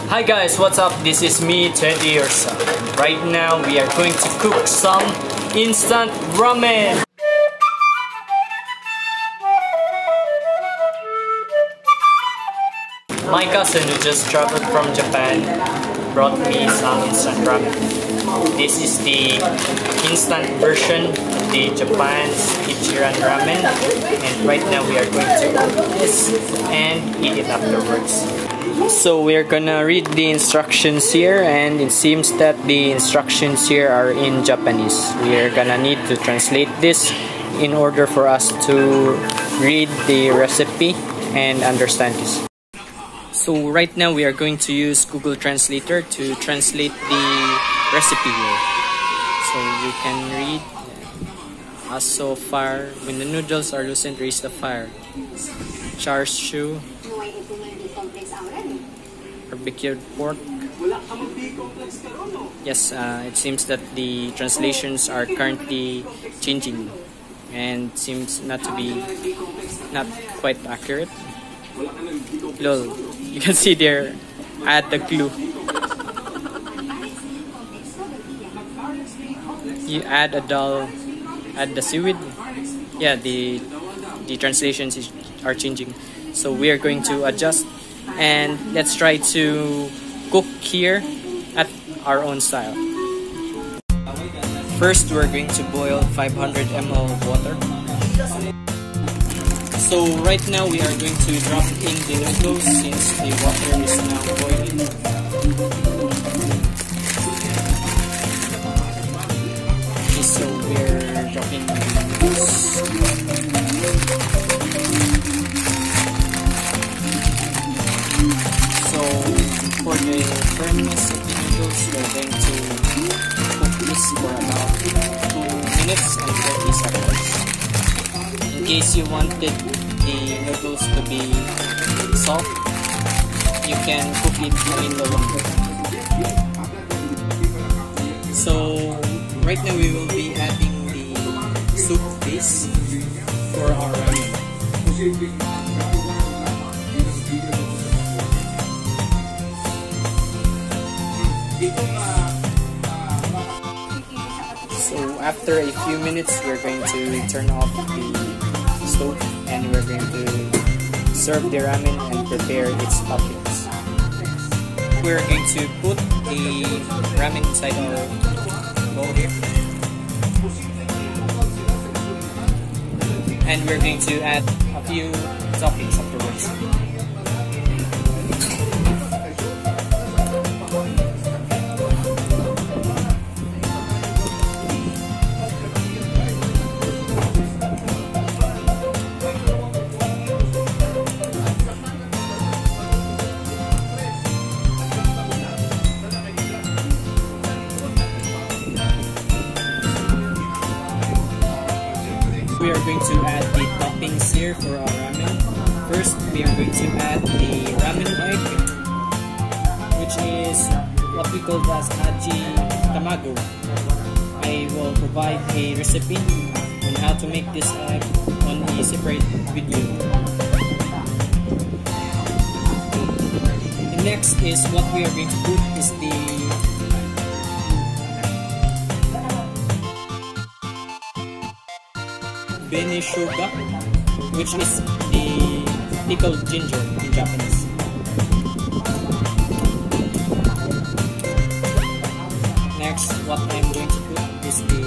Hi guys, what's up? This is me, 20 years old. Right now we are going to cook some instant ramen. My cousin who just traveled from Japan brought me some instant ramen. This is the instant version of the Japan's Ichiran Ramen, and right now we are going to cook this and eat it afterwards. So we're gonna read the instructions here, and it seems that the instructions here are in Japanese. We are gonna need to translate this in order for us to read the recipe and understand this. So right now we are going to use Google Translator to translate the recipe here. So you can read, as so far, when the noodles are loosened, raise the fire. Char siu, barbecued pork. Yes, it seems that the translations are currently changing and seems not quite accurate. Lol, you can see there, add the glue. You add the seaweed. Yeah, the translations are changing. So we are going to adjust and let's try to cook here at our own style. First, we're going to boil 500 ml of water. So right now we are going to drop in the noodles since the water is now boiling. Okay, so we're dropping the noodles. So for the firmness of the noodles, we're going to cook this for about 2 minutes and 30 seconds. In case you wanted the noodles to be soft, you can cook it a little longer. So right now we will be adding the soup base for our ramen. So after a few minutes, we're going to turn off the stove and we're going to serve the ramen and prepare its toppings. We're going to put the ramen inside our bowl here, and we're going to add a few toppings afterwards. We are going to add the toppings here for our ramen. First, we are going to add the Ramen Egg, which is what we call as aji tamago. I will provide a recipe on how to make this egg on a separate video. And next is what we are going to put is the bene shoga, which is the pickled ginger in Japanese. Next, what I'm going to put is the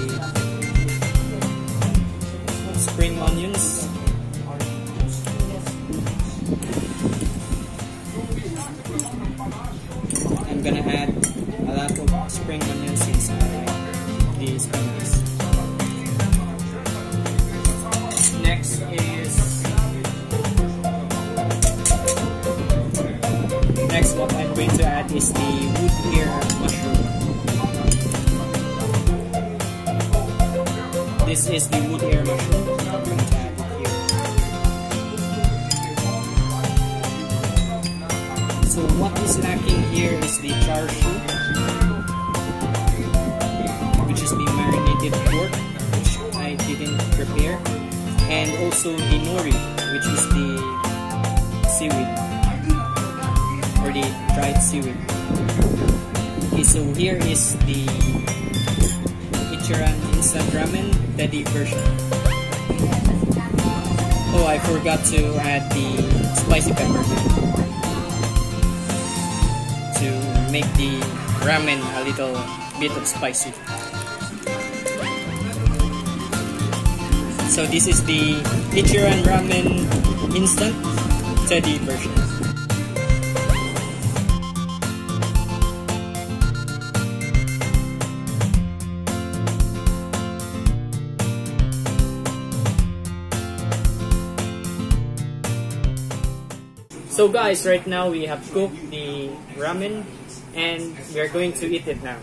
spring onions. I'm gonna add a lot of spring onions since I like the springies. Next, what I'm going to add is the wood ear mushroom. This is the wood ear mushroom. I'm going to add it here. So what is lacking here is the char siu, which is the marinated pork, which I didn't prepare, and also the nori, which is the seaweed or the dried seaweed. Okay, so here is the Ichiran instant ramen teddy version. Oh, I forgot to add the spicy pepper to make the ramen a little bit of spicy. So this is the Ichiran Ramen instant teddy version. So guys, right now we have cooked the ramen and we are going to eat it now.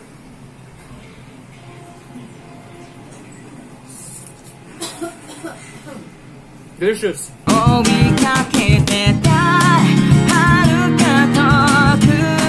Delicious. 追いかけてた遥か遠く